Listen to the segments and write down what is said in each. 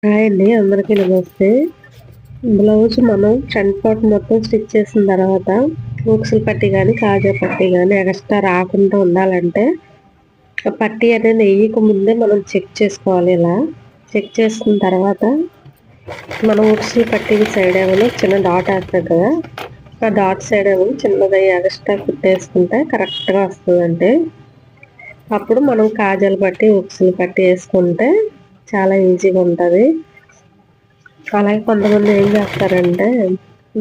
Hi అండి, అందరికీ నమస్తే. బ్లౌజ్ మనం ఫ్రంట్ పార్ట్ మొత్తం స్టిచ్ చేసిన తర్వాత ఉక్సులు పట్టి కానీ కాజా పట్టి కానీ ఎక్స్ట్రా రాకుండా ఉండాలంటే పట్టి అనేది వేయక ముందే మనం చెక్ చేసుకోవాలి. ఇలా చెక్ చేసుకున్న తర్వాత మనం ఉక్సులు పట్టి సైడ్ ఏమైనా చిన్న డాట్ వేస్తాం కదా, ఆ డాట్ సైడ్ ఏమో చిన్నగా ఎక్స్ట్రా కుట్టేసుకుంటే కరెక్ట్గా వస్తుందంటే అప్పుడు మనం కాజాలు పట్టి ఉక్సులు పట్టి వేసుకుంటే చాలా ఈజీగా ఉంటుంది. అలాగే కొంతమంది ఏం చేస్తారంటే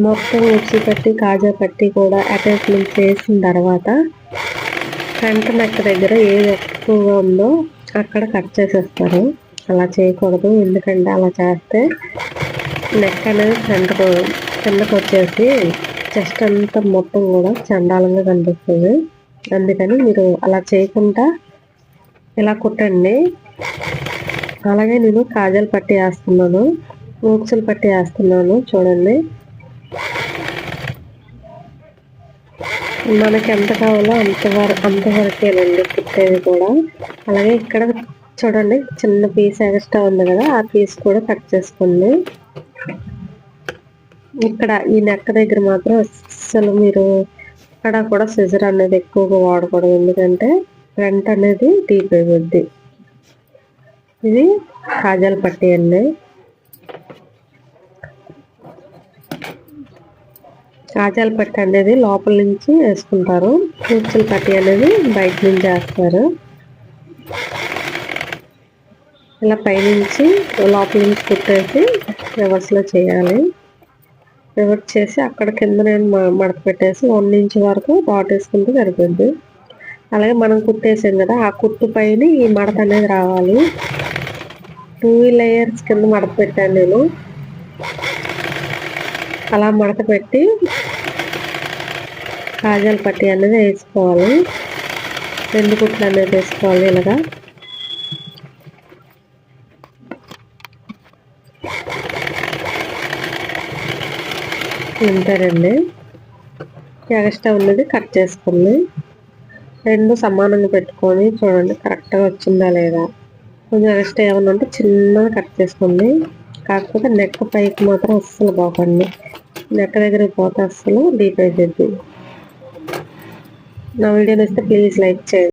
మొత్తం ఉక్సులు పట్టి కాజా పట్టి కూడా అటాచ్మెంట్ చేసిన తర్వాత ఫ్రంట్ నెక్ దగ్గర ఏది ఎక్కువగా ఉందో అక్కడ కట్ చేసేస్తారు. అలా చేయకూడదు, ఎందుకంటే అలా చేస్తే నెక్ అనేది కిందకు వచ్చేసి చెస్ట్ అంతా మొత్తం కూడా చండాలంగా కనిపిస్తుంది. అందుకని మీరు అలా చేయకుండా ఇలా కుట్టండి. అలాగే నేను కాజాలు పట్టి వేస్తున్నాను, ఉక్సులు పట్టి వేస్తున్నాను. చూడండి, మనకి ఎంత కావాలో అంతవరకేనండి కుట్టేది కూడా. అలాగే ఇక్కడ చూడండి, చిన్న పీస్ ఎక్స్ట్రా ఉంది కదా, ఆ పీస్ కూడా కట్ చేసుకోండి. ఇక్కడ ఈ నెక్ దగ్గర మాత్రం అస్సలు మీరు ఇక్కడ కూడా సిజర్ అనేది ఎక్కువగా వాడకూడదు, ఎందుకంటే ఫ్రంట్ అనేది డీప్ అయిపోద్ది. ఇది కాజాలు పట్టి అండి. కాజాల పట్టి అనేది లోపల నుంచి వేసుకుంటారు, ఉక్సులు పట్టి అనేది బయట నుంచి వేస్తారు. ఇలా పైనుంచి లోపల నుంచి కుట్టేసి రివర్స్లో చేయాలి. రివర్స్ చేసి అక్కడ కింద నేను మడత పెట్టేసి 1 ఇంచ్ వరకు డాట్ వేసుకుంటూ సరిపోద్ది. అలాగే మనం కుట్టేసాం కదా, ఆ కుట్టు పైన ఈ మడత అనేది రావాలి. 2 లేయర్స్ కింద మడత పెట్టాను నేను. అలా మడత పెట్టి కాజాల పట్టి అనేది వేసుకోవాలి. 2 కుట్లు అనేది వేసుకోవాలి. ఇలాగా అంతేనండి. ఎక్స్ట్రా ఉన్నది కట్ చేసుకోండి. 2 సమానంగా పెట్టుకొని చూడండి కరెక్ట్గా వచ్చిందా లేదా. కొంచెం ఎక్స్ట్రా ఏమన్నా ఉంటే చిన్నగా కట్ చేసుకోండి. కాకపోతే నెక్ పైకి మాత్రం అస్సలు పోకండి, నెక్ దగ్గరికి పోతే అస్సలు డీప్ అయిపోద్ది. నా వీడియో నచ్చితే ప్లీజ్ లైక్ చేయండి.